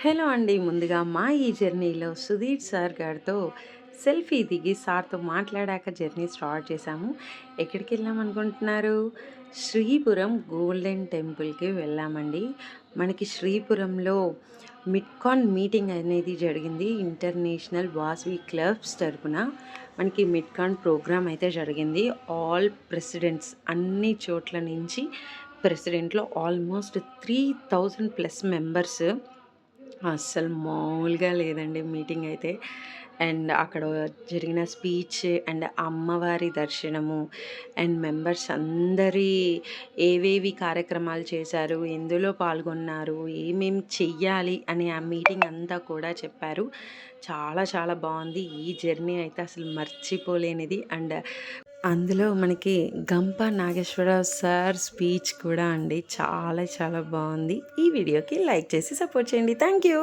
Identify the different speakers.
Speaker 1: Hello అండి. ముందుగా మా ఈ జర్నీలో సుధీర్ సార్ గారితో సెల్ఫీ దిగి సార్‌తో మాట్లాడాక జర్నీ స్టార్ట్ చేశాము. ఎక్కడికెళ్ళామనుకుంటున్నారు? శ్రీపురం గోల్డెన్ టెంపుల్‌కి వెళ్ళామండి. మనకి శ్రీపురంలో మిడ్‌కాన్ మీటింగ్ అనేది జరిగింది. ఇంటర్నేషనల్ వాసవి క్లబ్స్ తరపున మనకి మిడ్‌కాన్ ప్రోగ్రామ్ అయితే జరిగింది. ఆల్ ప్రెసిడెంట్స్ అన్ని చోట్ల నుంచి ప్రెసిడెంట్‌లో ఆల్మోస్ట్ 3000 ప్లస్ మెంబర్స్. అస్సలు మామూలుగా లేదండి మీటింగ్ అయితే. అండ్ అక్కడ జరిగిన స్పీచ్ అండ్ అమ్మవారి దర్శనము అండ్ మెంబర్స్ అందరి ఏవేవి కార్యక్రమాలు చేశారు, ఎందులో పాల్గొన్నారు, ఏమేం చెయ్యాలి అని ఆ మీటింగ్ అంతా కూడా చెప్పారు. చాలా చాలా బాగుంది. ఈ జర్నీ అయితే అసలు మర్చిపోలేనిది. అండ్ అందులో మనకి గంప నాగేశ్వరరావు సార్ స్పీచ్ కూడా అండి చాలా చాలా బాగుంది. ఈ వీడియోకి లైక్ చేసి సపోర్ట్ చేయండి. Thank you.